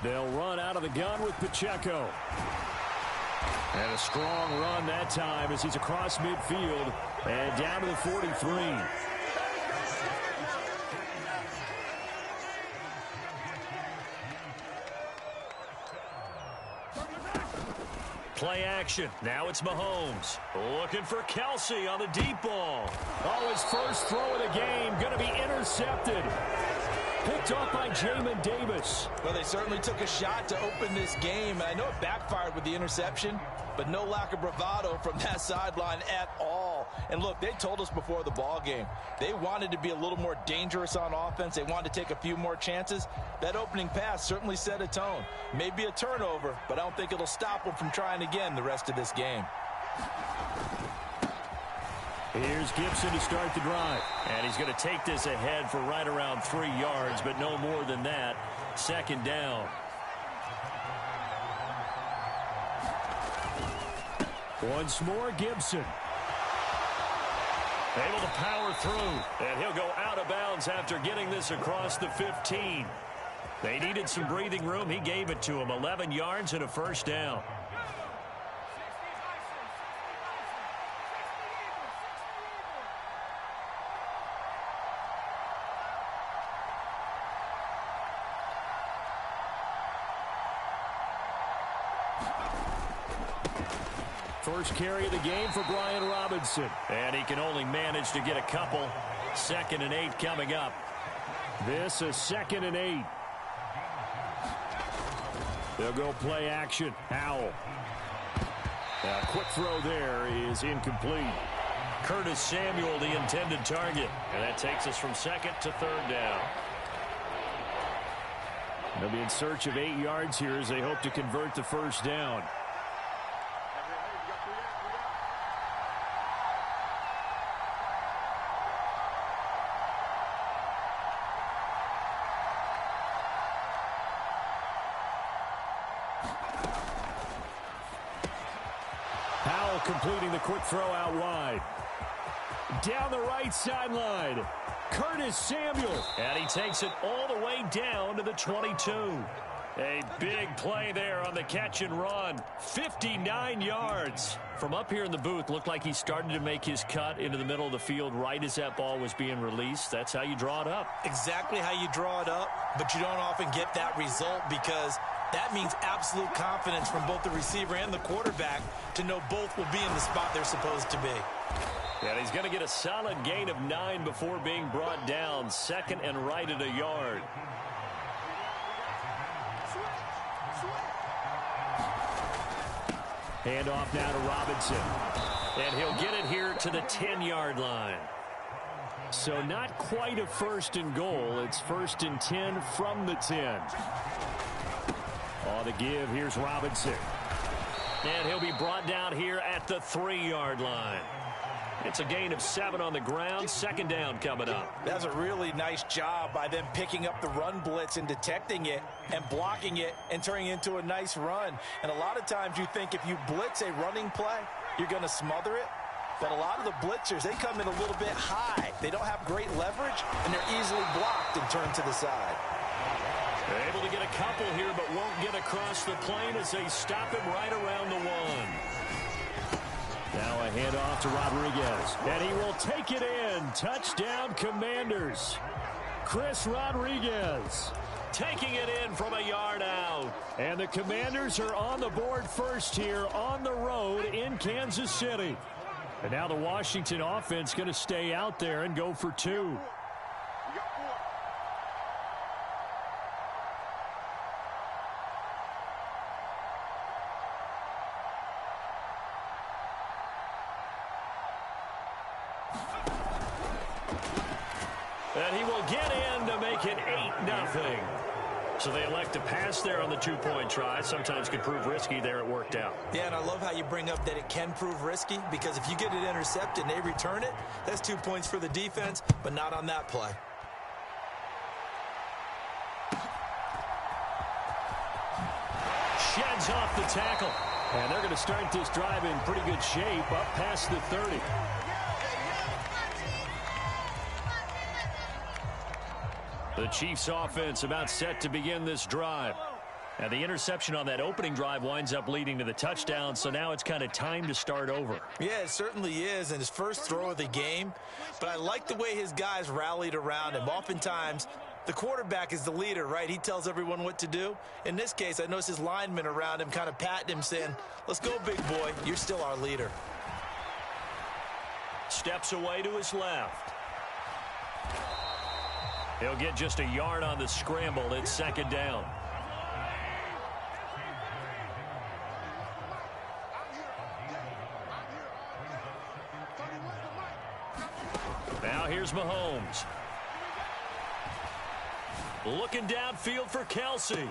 They'll run out of the gun with Pacheco. And a strong run that time as he's across midfield and down to the 43. Play action. Now it's Mahomes. Looking for Kelsey on the deep ball. Oh, his first throw of the game going to be intercepted. Picked off by Jamin Davis. Well, they certainly took a shot to open this game. I know it backfired with the interception, but no lack of bravado from that sideline at all. And look, they told us before the ball game, they wanted to be a little more dangerous on offense. They wanted to take a few more chances. That opening pass certainly set a tone. Maybe a turnover, but I don't think it'll stop them from trying again the rest of this game. Here's Gibson to start the drive. And he's going to take this ahead for right around 3 yards, but no more than that. Second down. Once more, Gibson. Able to power through. And he'll go out of bounds after getting this across the 15. They needed some breathing room. He gave it to him. 11 yards and a first down. First carry of the game for Brian Robinson. And he can only manage to get a couple. 2nd and 8 coming up. This is 2nd and 8. They'll go play action. Howell. A quick throw there is incomplete. Curtis Samuel, the intended target. And that takes us from 2nd to 3rd down. They'll be in search of 8 yards here as they hope to convert the first down. Howell completing the quick throw out wide. Down the right sideline. Curtis Samuel. And he takes it all the way down to the 22. A big play there on the catch and run. 59 yards. From up here in the booth, looked like he started to make his cut into the middle of the field right as that ball was being released. That's how you draw it up. Exactly how you draw it up, but you don't often get that result because that means absolute confidence from both the receiver and the quarterback to know both will be in the spot they're supposed to be. And he's going to get a solid gain of 9 before being brought down. 2nd and right at a yard. Hand off now to Robinson. And he'll get it here to the 10-yard line. So not quite a 1st and goal. It's 1st and 10 from the 10. On the give, here's Robinson. And he'll be brought down here at the 3-yard line. It's a gain of 7 on the ground. 2nd down coming up. That's a really nice job by them picking up the run blitz and detecting it and blocking it and turning it into a nice run. And a lot of times you think if you blitz a running play, you're going to smother it. But a lot of the blitzers, they come in a little bit high. They don't have great leverage, and they're easily blocked and turned to the side. They're able to get a couple here, but won't get across the plane as they stop him right around the 1. Now a handoff to Rodriguez. And he will take it in. Touchdown, Commanders. Chris Rodriguez taking it in from a yard out. And the Commanders are on the board first here on the road in Kansas City. And now the Washington offense going to stay out there and go for 2. And he will get in to make it 8-0. So they elect to pass there on the 2-point try. Sometimes can prove risky. There it worked out. Yeah, and I love how you bring up that it can prove risky because if you get it intercepted and they return it, that's 2 points for the defense, but not on that play. Sheds off the tackle. And they're going to start this drive in pretty good shape up past the 30. The Chiefs offense about set to begin this drive. And the interception on that opening drive winds up leading to the touchdown, so now it's kind of time to start over. Yeah, it certainly is, and his first throw of the game. But I like the way his guys rallied around him. Oftentimes, the quarterback is the leader, right? He tells everyone what to do. In this case, I noticed his linemen around him kind of patting him, saying, let's go, big boy. You're still our leader. Steps away to his left. He'll get just a yard on the scramble. It's second down. Now here's Mahomes. Looking downfield for Kelsey.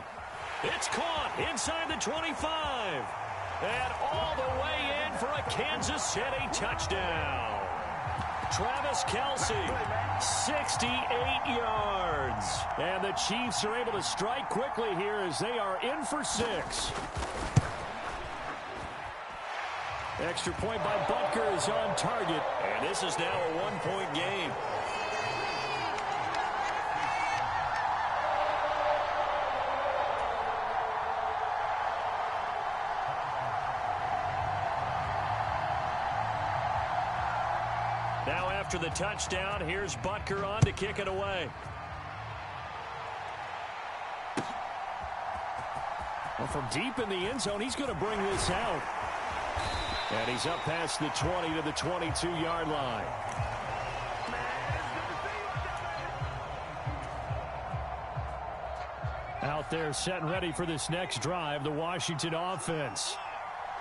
It's caught inside the 25. And all the way in for a Kansas City touchdown. Travis Kelsey, 68 yards. And the Chiefs are able to strike quickly here as they are in for 6. Extra point by Butker is on target. And this is now a one-point game. Now after the touchdown, here's Butker on to kick it away. Well, from deep in the end zone, he's going to bring this out. And he's up past the 20 to the 22-yard line. Out there set and ready for this next drive, the Washington offense.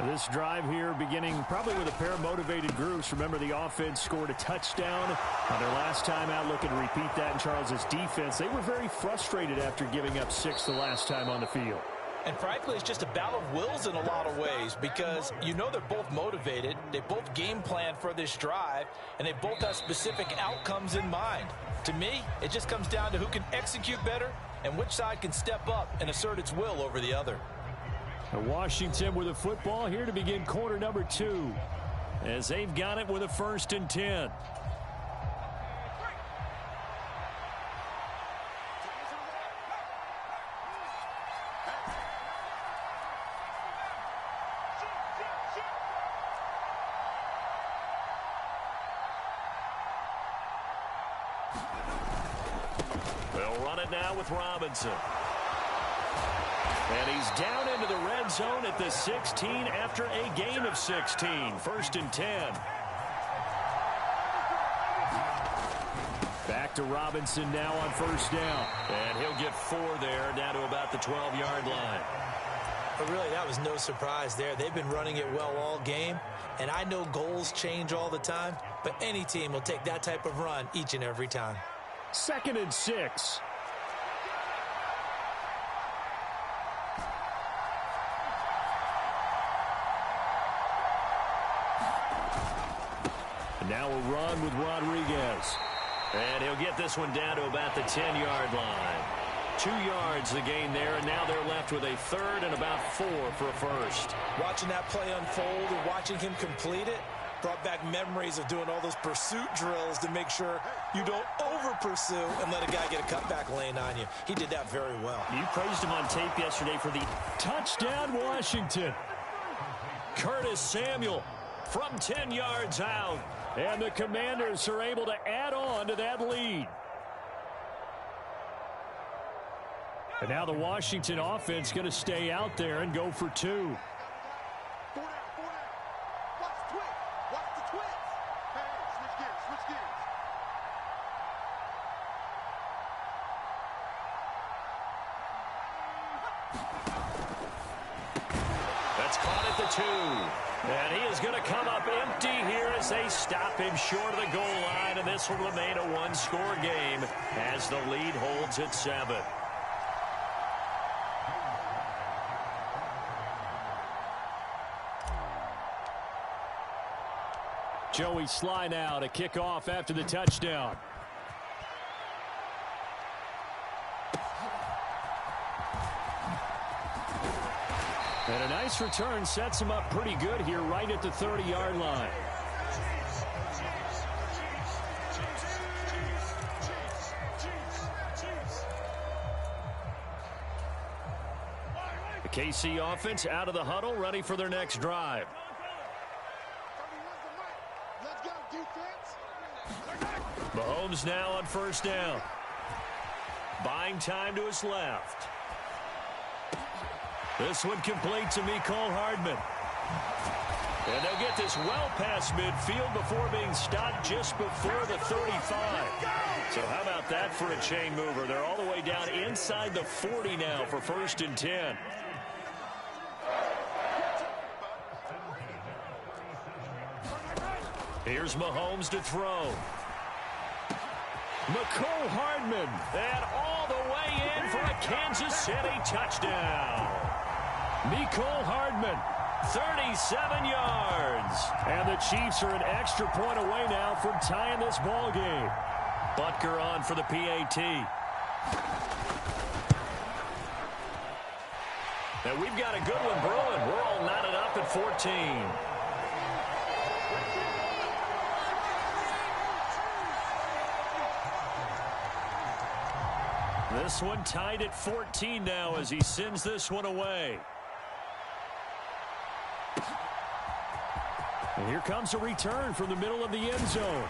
This drive here beginning probably with a pair of motivated groups. Remember, the offense scored a touchdown on their last time out, looking to repeat that in Charles' defense. They were very frustrated after giving up 6 the last time on the field. And frankly, it's just a battle of wills in a lot of ways because you know they're both motivated. They both game plan for this drive, and they both have specific outcomes in mind. To me, it just comes down to who can execute better and which side can step up and assert its will over the other. Washington with a football here to begin quarter number 2 as they've got it with a 1st and 10. They'll run it now with Robinson. And he's down into the red zone at the 16 after a gain of 16. 1st and 10. Back to Robinson now on 1st down. And he'll get 4 there, down to about the 12-yard line. But really, that was no surprise there. They've been running it well all game. And I know goals change all the time, but any team will take that type of run each and every time. 2nd and 6. And now a run with Rodriguez. And he'll get this one down to about the 10-yard line. 2 yards the gain there, and now they're left with a 3rd and about 4 for a 1st. Watching that play unfold and watching him complete it brought back memories of doing all those pursuit drills to make sure you don't over-pursue and let a guy get a cutback lane on you. He did that very well. You praised him on tape yesterday for the touchdown, Washington. Curtis Samuel from 10 yards out. And the Commanders are able to add on to that lead. And now the Washington offense going to stay out there and go for 2. That's caught at the 2. And he is going to come up empty here as they stop him short of the goal line. And this will remain a one-score game as the lead holds at 7. Joey Sly now to kick off after the touchdown. And a nice return sets him up pretty good here right at the 30-yard line. KC offense out of the huddle, ready for their next drive. Mahomes now on first down. Buying time to his left. This one complete to Mecole Hardman. And they'll get this well past midfield before being stopped just before the 35. So how about that for a chain mover? They're all the way down inside the 40 now for 1st and 10. Here's Mahomes to throw. Mecole Hardman, and all the way in for a Kansas City touchdown. Mecole Hardman, 37 yards. And the Chiefs are an extra point away now from tying this ball game. Butker on for the PAT. And we've got a good one brewing. We're all knotted up at 14. This one tied at 14 now as he sends this one away. And here comes a return from the middle of the end zone.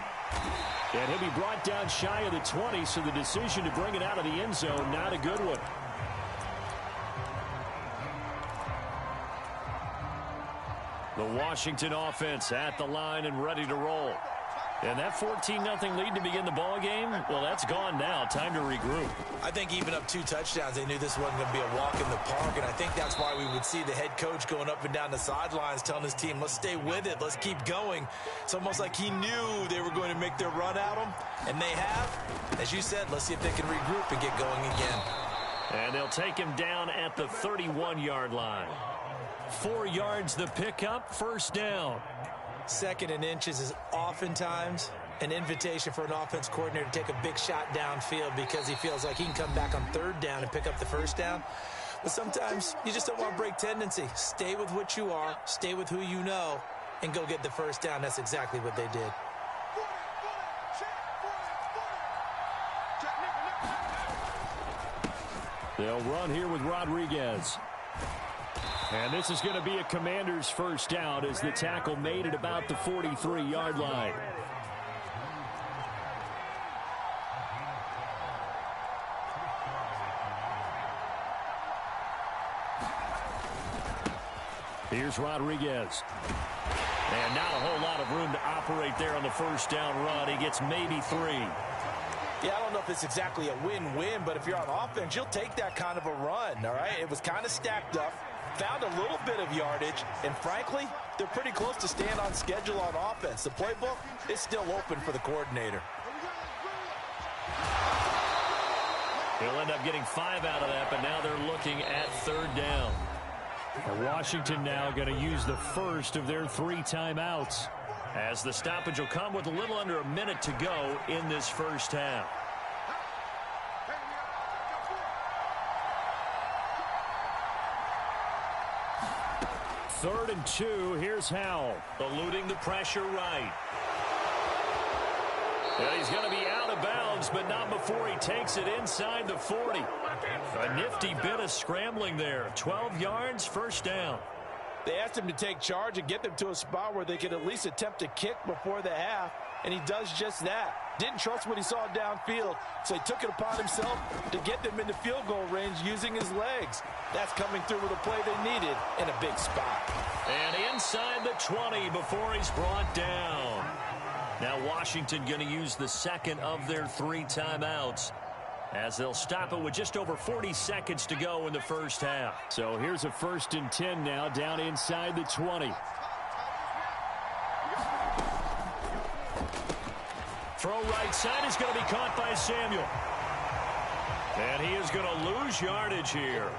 And he'll be brought down shy of the 20, so the decision to bring it out of the end zone, not a good one. The Washington offense at the line and ready to roll. And that 14-0 lead to begin the ball game, well, that's gone now. Time to regroup. I think even up 2 touchdowns, they knew this wasn't going to be a walk in the park, and I think that's why we would see the head coach going up and down the sidelines telling his team, let's stay with it, let's keep going. It's almost like he knew they were going to make their run at him, and they have. As you said, let's see if they can regroup and get going again. And they'll take him down at the 31-yard line. 4 yards the pickup, 1st down. 2nd and inches is oftentimes an invitation for an offense coordinator to take a big shot downfield because he feels like he can come back on 3rd down and pick up the 1st down. But sometimes you just don't want to break tendency. Stay with what you are, stay with who you know, and go get the 1st down. That's exactly what they did. They'll run here with Rodriguez. And this is going to be a Commander's 1st down as the tackle made at about the 43-yard line. Here's Rodriguez. And not a whole lot of room to operate there on the 1st down run. He gets maybe 3. Yeah, I don't know if it's exactly a win-win, but if you're on offense, you'll take that kind of a run, all right? It was kind of stacked up. Found a little bit of yardage, and frankly, they're pretty close to staying on schedule on offense. The playbook is still open for the coordinator. He'll end up getting 5 out of that, but now they're looking at 3rd down. And Washington now going to use the first of their 3 timeouts, as the stoppage will come with a little under a minute to go in this 1st half. Third and 2, here's Howell, eluding the pressure right. And he's going to be out of bounds, but not before he takes it inside the 40. A nifty bit of scrambling there. 12 yards, 1st down. They asked him to take charge and get them to a spot where they could at least attempt a kick before the half, and he does just that. Didn't trust what he saw downfield, so he took it upon himself to get them into field goal range using his legs. That's coming through with a play they needed in a big spot. And inside the 20 before he's brought down. Now Washington going to use the 2nd of their 3 timeouts, as they'll stop it with just over 40 seconds to go in the 1st half. So here's a 1st and 10 now down inside the 20. Throw right side is going to be caught by Samuel. And he is going to lose yardage here.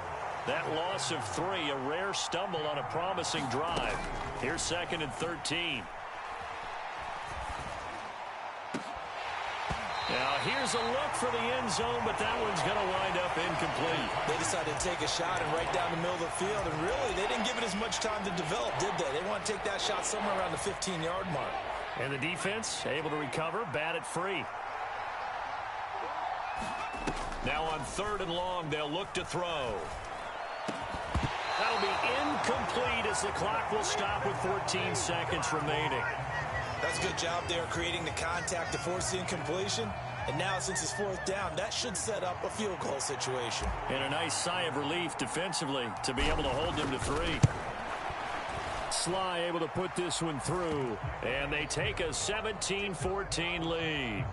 That loss of 3, a rare stumble on a promising drive. Here's 2nd and 13. Now here's a look for the end zone, but that one's going to wind up incomplete. They decided to take a shot and right down the middle of the field, and really they didn't give it as much time to develop, did they? They want to take that shot somewhere around the 15-yard mark. And the defense able to recover, bat it free. Now on 3rd and long, they'll look to throw. will be incomplete as the clock will stop with 14 seconds remaining. That's a good job there creating the contact to force the incompletion. And now, since it's fourth down, that should set up a field goal situation. And a nice sigh of relief defensively to be able to hold them to 3. Sly able to put this one through. And they take a 17-14 lead.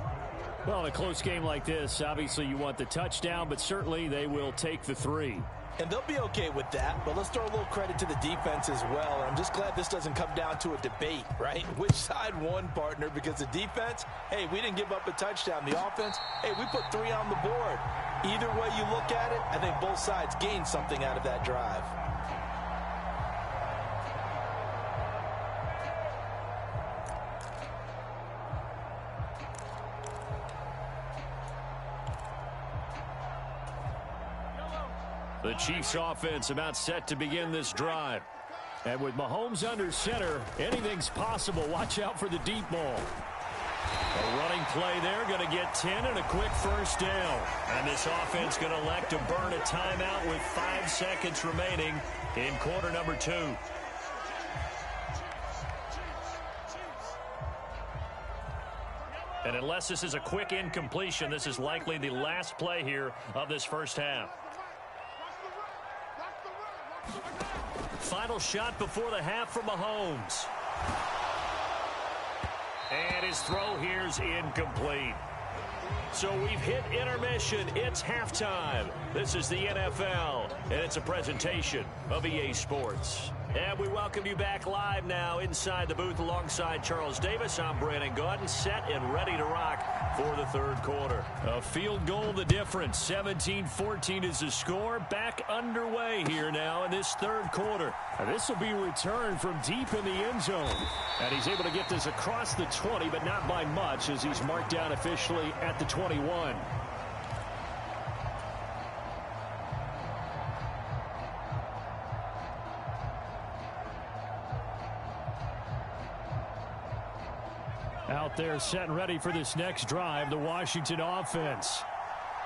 Well, in a close game like this, obviously you want the touchdown, but certainly they will take the 3. And they'll be okay with that, but let's throw a little credit to the defense as well. And I'm just glad this doesn't come down to a debate, right? Which side won, partner? Because the defense, hey, we didn't give up a touchdown. The offense, hey, we put 3 on the board. Either way you look at it, I think both sides gained something out of that drive. The Chiefs offense about set to begin this drive. And with Mahomes under center, anything's possible. Watch out for the deep ball. A running play there, going to get 10 and a quick first down. And this offense going to elect to burn a timeout with 5 seconds remaining in quarter number 2. And unless this is a quick incompletion, this is likely the last play here of this first half. Final shot before the half from Mahomes. And his throw here's incomplete. So we've hit intermission. It's halftime. This is the NFL, and it's a presentation of EA Sports. And we welcome you back live now inside the booth alongside Charles Davis. I'm Brandon Gaudin, set and ready to rock for the third quarter. A field goal the difference. 17-14 is the score. Back underway here now in this third quarter. And this will be returned from deep in the end zone. And he's able to get this across the 20, but not by much as he's marked down officially at the 21. Out there set and ready for this next drive, the Washington offense.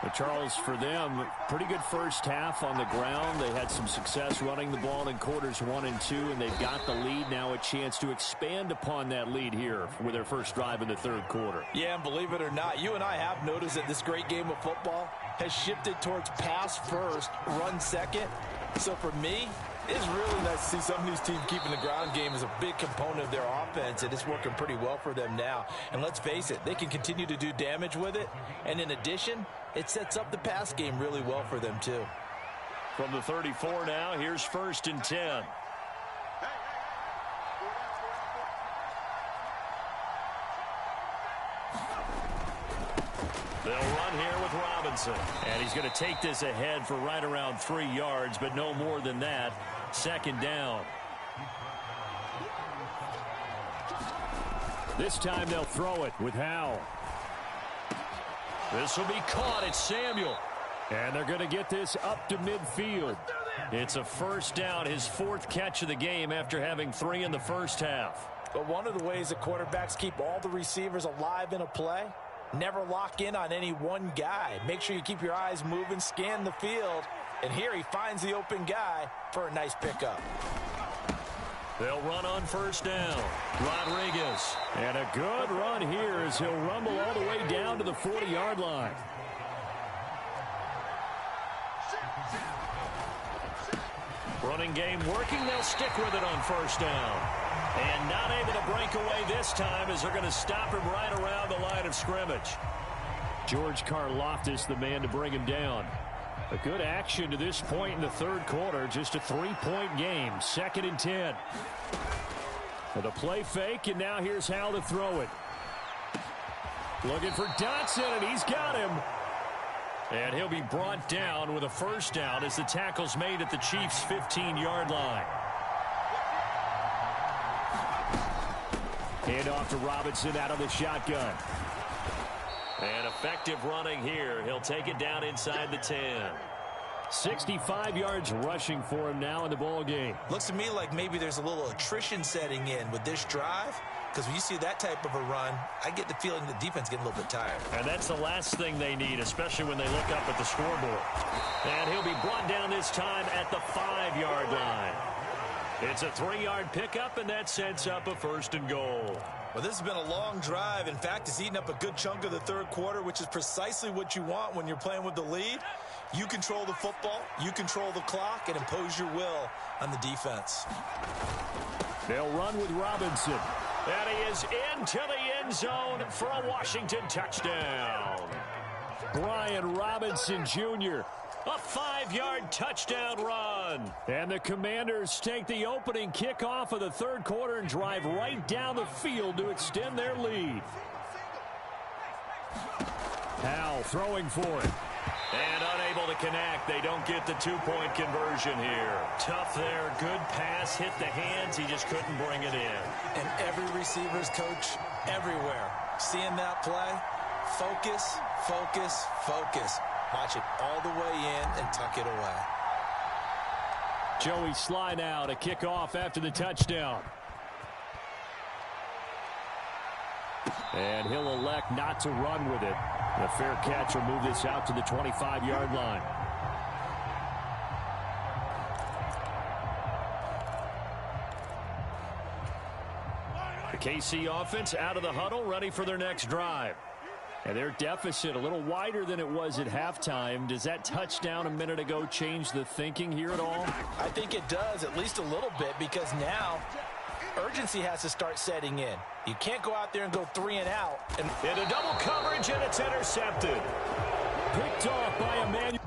But Charles, for them, pretty good first half on the ground. They had some success running the ball in quarters 1 and 2, and they've got the lead now, a chance to expand upon that lead here with their first drive in the third quarter. Yeah, and believe it or not, you and I have noticed that this great game of football has shifted towards pass first, run second. So for me, it's really nice to see some of these teams keeping the ground game as a big component of their offense, and it's working pretty well for them now. And let's face it, they can continue to do damage with it. And in addition, it sets up the pass game really well for them too. From the 34 now, here's 1st and 10. They'll run here with Robinson. And he's going to take this ahead for right around 3 yards, but no more than that. 2nd down. This time they'll throw it with Howell. This will be caught. It's Samuel. And they're going to get this up to midfield. It's a first down, his 4th catch of the game after having 3 in the first half. But one of the ways that quarterbacks keep all the receivers alive in a play, never lock in on any one guy. Make sure you keep your eyes moving, scan the field. And here he finds the open guy for a nice pickup. They'll run on 1st down. Rodriguez. And a good run here as he'll rumble all the way down to the 40-yard line. Running game working. They'll stick with it on 1st down. And not able to break away this time as they're going to stop him right around the line of scrimmage. George Karlaftis, the man to bring him down. A good action to this point in the third quarter. Just a 3-point game. 2nd and 10. For the play fake, and now here's how to throw it. Looking for Dotson, and he's got him. And he'll be brought down with a first down as the tackle's made at the Chiefs' 15-yard line. Hand off to Robinson out of the shotgun. And effective running here. He'll take it down inside the 10. 65 yards rushing for him now in the ball game. Looks to me like maybe there's a little attrition setting in with this drive. because when you see that type of a run, I get the feeling the defense getting a little bit tired. And that's the last thing they need, especially when they look up at the scoreboard. And he'll be brought down this time at the 5-yard line. It's a 3-yard pickup, and that sets up a 1st and goal. Well, this has been a long drive. In fact, it's eaten up a good chunk of the third quarter, which is precisely what you want when you're playing with the lead. You control the football, you control the clock, and impose your will on the defense. They'll run with Robinson. And he is into the end zone for a Washington touchdown. Brian Robinson Jr., a 5-yard touchdown run. And the Commanders take the opening kickoff of the third quarter and drive right down the field to extend their lead. Howell throwing for it. And unable to connect. They don't get the 2-point conversion here. Tough there. Good pass. Hit the hands. He just couldn't bring it in. And every receiver's coach everywhere. Seeing that play, focus, focus, focus. Watch it all the way in and tuck it away. Joey Sly now to kick off after the touchdown. And he'll elect not to run with it. The fair catch will move this out to the 25-yard line. The KC offense out of the huddle, ready for their next drive. And their deficit a little wider than it was at halftime. Does that touchdown a minute ago change the thinking here at all? I think it does, at least a little bit, because now urgency has to start setting in. You can't go out there and go 3 and out. And into double coverage, and it's intercepted. Picked off by Emmanuel.